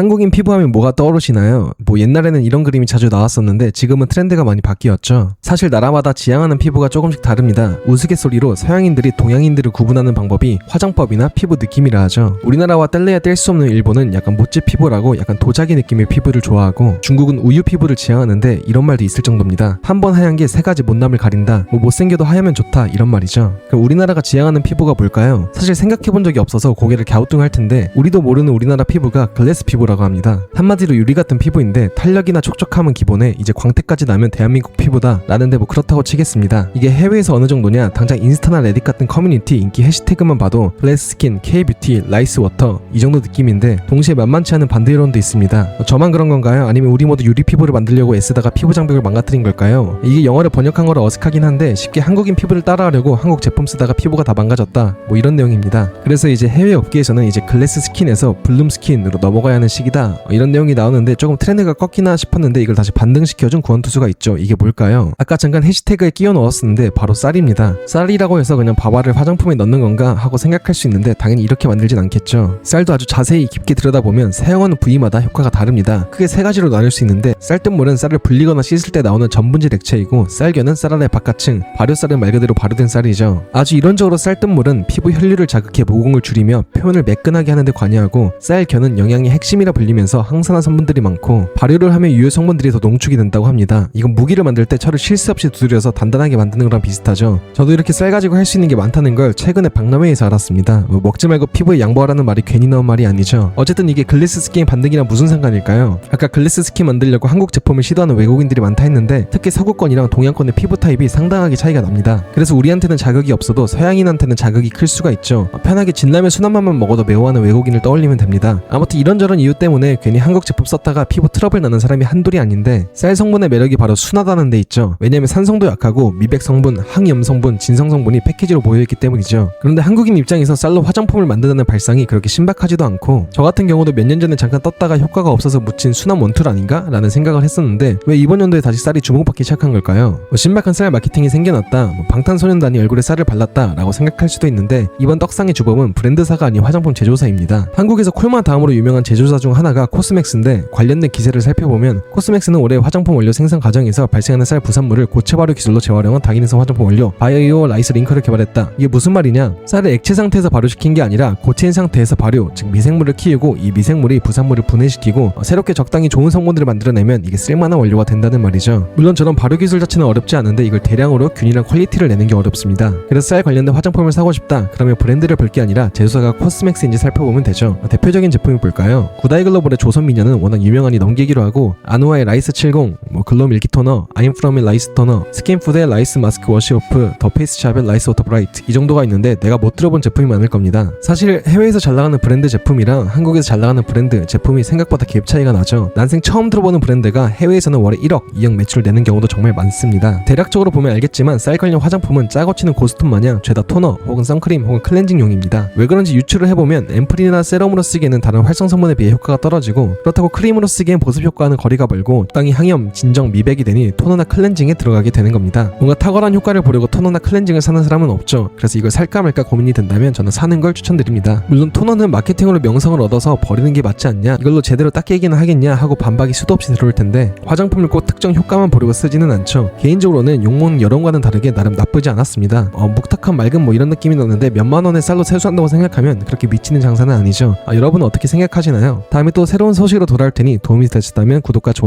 한국인 피부하면 뭐가 떠오르시나요? 뭐 옛날에는 이런 그림이 자주 나왔었는데 지금은 트렌드가 많이 바뀌었죠. 사실 나라마다 지향하는 피부가 조금씩 다릅니다. 우스갯소리로 서양인들이 동양인들을 구분하는 방법이 화장법이나 피부 느낌이라 하죠. 우리나라와 뗄래야 뗄 수 없는 일본은 약간 모찌 피부라고 약간 도자기 느낌의 피부를 좋아하고, 중국은 우유 피부를 지향하는데 이런 말도 있을 정도입니다. 한 번 하얀 게 세 가지 못남을 가린다, 뭐 못생겨도 하얗면 좋다, 이런 말이죠. 그럼 우리나라가 지향하는 피부가 뭘까요? 사실 생각해본 적이 없어서 고개를 갸우뚱할 텐데, 우리도 모르는 우리나라 피부가 글래스 피부라고 합니다. 한마디로 유리 같은 피부인데 탄력이나 촉촉함은 기본에 이제 광택까지 나면 대한민국 피부다 라는데 뭐 그렇다고 치겠습니다. 이게 해외에서 어느 정도냐, 당장 인스타나 레딧 같은 커뮤니티 인기 해시태그만 봐도 글래스 스킨, K뷰티, 라이스 워터 이 정도 느낌인데, 동시에 만만치 않은 반대 이론도 있습니다. 저만 그런 건가요? 아니면 우리 모두 유리 피부를 만들려고 애쓰다가 피부 장벽을 망가뜨린 걸까요? 이게 영어를 번역한 거라 어색하긴 한데, 쉽게 한국인 피부를 따라하려고 한국 제품 쓰다가 피부가 다 망가졌다, 뭐 이런 내용입니다. 그래서 이제 해외 업계에서는 이제 글래스 스킨에서 블룸 스킨으로 넘어가야 하는 시기다, 이런 내용이 나오는데 조금 트렌드가 꺾이나 싶었는데 이걸 다시 반등시켜준 구원투수가 있죠. 이게 뭘까요? 아까 잠깐 해시태그에 끼워 넣었었는데 바로 쌀입니다. 쌀이라고 해서 그냥 밥알을 화장품에 넣는 건가 하고 생각할 수 있는데, 당연히 이렇게 만들진 않겠죠. 쌀도 아주 자세히 깊게 들여다보면 사용하는 부위마다 효과가 다릅니다. 크게 세 가지로 나눌 수 있는데, 쌀뜨물은 쌀을 불리거나 씻을 때 나오는 전분질 액체이고, 쌀겨는 쌀알의 바깥층, 발효쌀은 말 그대로 발효된 쌀이죠. 아주 이론적으로 쌀뜨물은 피부 혈류를 자극해 모공을 줄이며 표면을 매끈하게 하는 데 관여하고, 쌀겨는 영양의 핵심이라 불리면서 항산화 성분들이 많고, 발효를 하면 유효 성분들이 더 농축이 된다고 합니다. 이건 무기를 만들 때 철을 실수 없이 두드려서 단단하게 만드는 거랑 비슷하죠. 저도 이렇게 쌀 가지고 할 수 있는 게 많다는 걸 최근에 박람회에서 알았습니다. 뭐 먹지 말고 피부에 양보하라는 말이 괜히 나온 말이 아니죠. 어쨌든 이게 글래스 스킨 반등이랑 무슨 상관일까요? 아까 글래스 스킨 만들려고 한국 제품을 시도하는 외국인들이 많다 했는데, 특히 서구권이랑 동양권의 피부 타입이 상당하게 차이가 납니다. 그래서 우리한테는 자극이 없어도 서양인한테는 자극이 클 수가 있죠. 편하게 진라면 순한맛만 먹어도 매워하는 외국인을 떠올리면 됩니다. 아무튼 이런저런 이유 때문에 괜히 한국 제품 썼다가 피부 트러블 나는 사람이 한둘이 아닌데, 쌀 성분의 매력이 바로 순하다는 데 있죠. 왜냐면 산성도 약하고 미백 성분, 항염 성분, 진성 성분이 패키지로 모여있기 때문이죠. 그런데 한국인 입장에서 쌀로 화장품을 만든다는 발상이 그렇게 신박하지도 않고, 저 같은 경우도 몇 년 전에 잠깐 떴다가 효과가 없어서 묻힌 순한 원툴 아닌가? 라는 생각을 했었는데, 왜 이번 연도에 다시 쌀이 주목받기 시작한 걸까요? 신박한 쌀 마케팅이 생겨났다, 방탄소년단이 얼굴에 쌀을 발랐다 라고 생각할 수도 있는데, 이번 떡상의 주범은 브랜드사가 아닌 화장품 제조사입니다. 한국에서 콜마 다음으로 유명한 제조사 중 하나가 코스맥스인데, 관련된 기세를 살펴보면 코스맥스는 올해 화장품 원료 생산 과정에서 발생하는 쌀 부산물을 고체 발효 기술로 재활용한 다기능성 화장품 원료 바이오 라이스 링커를 개발했다. 이게 무슨 말이냐? 쌀을 액체 상태에서 발효시킨 게 아니라 고체인 상태에서 발효, 즉 미생물을 키우고, 이 미생물이 부산물을 분해시키고 새롭게 적당히 좋은 성분들을 만들어내면 이게 쓸만한 원료가 된다는 말이죠. 물론 저런 발효 기술 자체는 어렵지 않은데, 이걸 대량으로 균일한 퀄리티를 내는 게 어렵습니다. 그래서 쌀 관련된 화장품을 사고 싶다, 그러면 브랜드를 볼 게 아니라 제조사가 코스맥스인지 살펴보면 되죠. 대표적인 제품이 뭘까요? 구다이글로벌의 조선미녀는 워낙 유명하니 넘기기로 하고, 아누아의 라이스 70, 글로 밀키 토너, 아임프롬의 라이스 토너, 스킨푸드의 라이스 마스크 워시오프, 더 페이스샵의 라이스 워터 브라이트, 이 정도가 있는데 내가 못 들어본 제품이 많을 겁니다. 사실 해외에서 잘 나가는 브랜드 제품이랑 한국에서 잘 나가는 브랜드 제품이 생각보다 갭 차이가 나죠. 난생 처음 들어보는 브랜드가 해외에서는 월에 1억, 2억 매출을 내는 경우도 정말 많습니다. 대략적으로 보면 알겠지만 쌀 관련 화장품은 짜고 치는 고스톱 마냥 죄다 토너 혹은 선크림 혹은 클렌징용입니다. 왜 그런지 유추를 해보면 앰플이나 세럼으로 쓰기에는 다른 활성 성분에 비해 효과가 떨어지고, 그렇다고 크림으로 쓰기엔 보습 효과는 거리가 멀고 적당히 항염, 진정, 미백이 되니 토너나 클렌징에 들어가게 되는 겁니다. 뭔가 탁월한 효과를 보려고 토너나 클렌징을 사는 사람은 없죠. 그래서 이걸 살까 말까 고민이 된다면 저는 사는 걸 추천드립니다. 물론 토너는 마케팅으로 명성을 얻어서 버리는 게 맞지 않냐, 이걸로 제대로 닦이기는 하겠냐 하고 반박이 수도 없이 들어올 텐데, 화장품을 꼭 특정 효과만 보려고 쓰지는 않죠. 개인적으로는 욕먹는 여론과는 다르게 나름 나쁘지 않았습니다. 묵탁한 맑은 뭐 이런 느낌이 났는데, 몇만 원의 쌀로 세수한다고 생각하면 그렇게 미치는 장사는 아니죠. 여러분은 어떻게 생각하시나요? 다음에 또 새로운 소식으로 돌아올 테니 도움이 되셨다면 구독과 좋아요